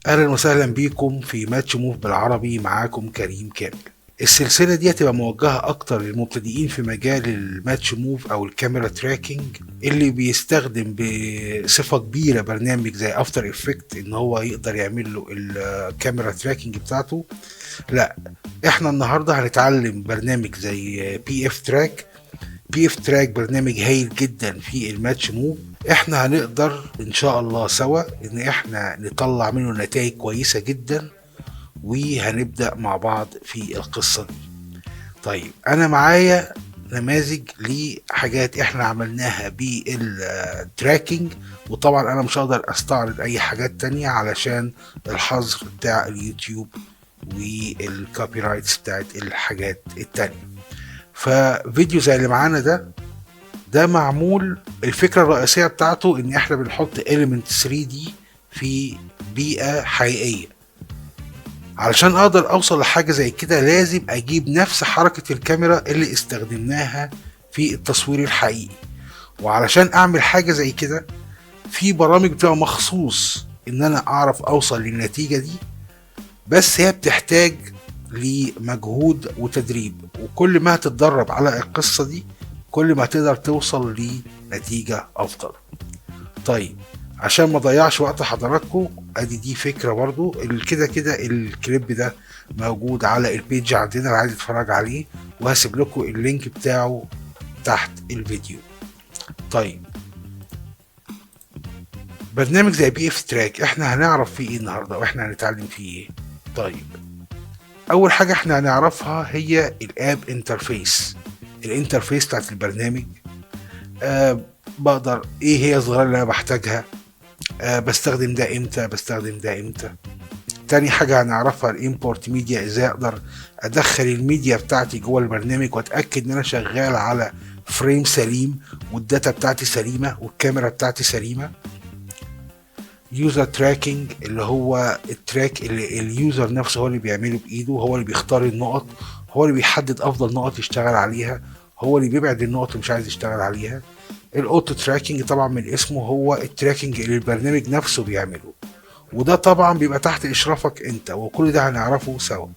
اهلا وسهلا بيكم في ماتش موف بالعربي. معاكم كريم كامل. السلسلة دي هتبقى موجهة اكتر للمبتدئين في مجال الماتش موف او الكاميرا تراكنج، اللي بيستخدم بصفة كبيرة برنامج زي افتر افكت ان هو يقدر يعمل له الكاميرا تراكنج بتاعته. لا، احنا النهاردة هنتعلم برنامج زي بي اف تراك. بي اف تراك برنامج هايل جدا في الماتش موف. احنا هنقدر ان شاء الله سوا ان احنا نطلع منه نتائج كويسة جدا، وهنبدأ مع بعض في القصة دي. طيب انا معايا نماذج لحاجات احنا عملناها بالتراكنج، وطبعا انا مش هقدر استعرض اي حاجات تانية علشان الحظر بتاع اليوتيوب والكوبي رايتس بتاعت الحاجات التانية. ففيديو زي اللي معانا ده معمول، الفكرة الرئيسية بتاعته ان احنا بنحط element 3D في بيئة حقيقية. علشان اقدر اوصل لحاجة زي كده لازم اجيب نفس حركة الكاميرا اللي استخدمناها في التصوير الحقيقي. وعلشان اعمل حاجة زي كده في برامج بتبقى مخصوص ان انا اعرف اوصل للنتيجة دي، بس هي بتحتاج لمجهود وتدريب، وكل ما هتتدرب على القصة دي كل ما هتقدر توصل لنتيجة افضل. طيب عشان ما ضيعش وقت حضراتكم، ادي دي فكرة برضو. كده كده الكليب ده موجود على البيج عندنا اللي عايز يتفرج عليه، وهسيب لكم اللينك بتاعه تحت الفيديو. طيب برنامج زي بي اف تراك احنا هنعرف فيه ايه النهارده واحنا هنتعلم فيه ايه؟ طيب اول حاجة احنا هنعرفها هي الاب انترفيس. الانترفيس بتاعت البرنامج، بقدر ايه هي الظاهرة اللي انا بحتاجها، بستخدم ده امتى، بستخدم ده امتى. تاني حاجة هنعرفها الامبورت ميديا، ازاي اقدر ادخل الميديا بتاعتي جوه البرنامج واتأكد ان انا شغال على فريم سليم والداتا بتاعتي سليمة والكاميرا بتاعتي سليمة. يوزر تراكنج اللي هو التراك اللي اليوزر نفسه هو اللي بيعمله بايده، هو اللي بيختار النقط، هو اللي بيحدد افضل نقط يشتغل عليها، هو اللي بيبعد النقط اللي مش عايز يشتغل عليها. الاوتو تراكنج طبعا من اسمه هو التراكنج اللي البرنامج نفسه بيعمله، وده طبعا بيبقى تحت اشرافك انت، وكل ده هنعرفه سوا.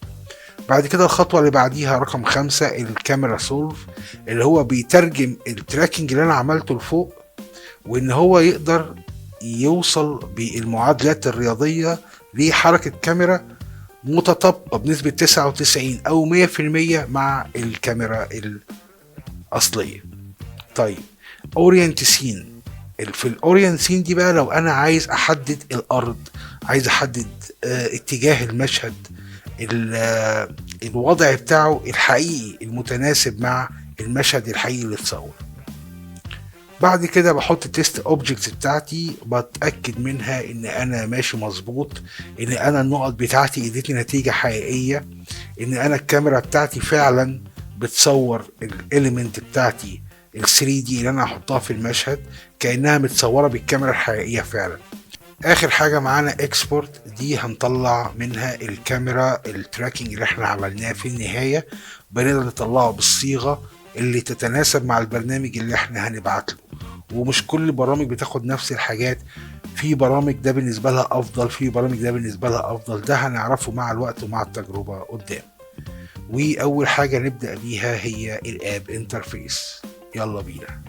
بعد كده الخطوة اللي بعديها رقم 5 الكاميرا سولف، اللي هو بيترجم التراكنج اللي انا عملته لفوق، وان هو يقدر يوصل بالمعادلات الرياضية لحركة كاميرا متطابقة بنسبة 99 أو 100% مع الكاميرا الأصلية. طيب اورينت سين، في الاورينت سين دي بقى لو انا عايز احدد الارض، عايز احدد اتجاه المشهد، الوضع بتاعه الحقيقي المتناسب مع المشهد الحقيقي اللي اتصور. بعد كده بحط تيست اوبجكتس بتاعتي، بتاكد منها ان انا ماشي مظبوط، ان انا النقط بتاعتي ادتني نتيجه حقيقيه، ان انا الكاميرا بتاعتي فعلا بتصور الاليمنت بتاعتي ال 3 دي اللي انا هحطها في المشهد كانها متصوره بالكاميرا الحقيقيه فعلا. اخر حاجه معانا اكسبورت، دي هنطلع منها الكاميرا التراكنج اللي احنا عملناه في النهايه، بنقدر نطلعه بالصيغه اللي تتناسب مع البرنامج اللي احنا هنبعت له. ومش كل البرامج بتاخد نفس الحاجات، في برامج ده بالنسبه لها افضل، في برامج ده بالنسبه لها افضل، ده هنعرفه مع الوقت ومع التجربه قدام. واول حاجه نبدا بيها هي الاب انترفيس. يلا بينا.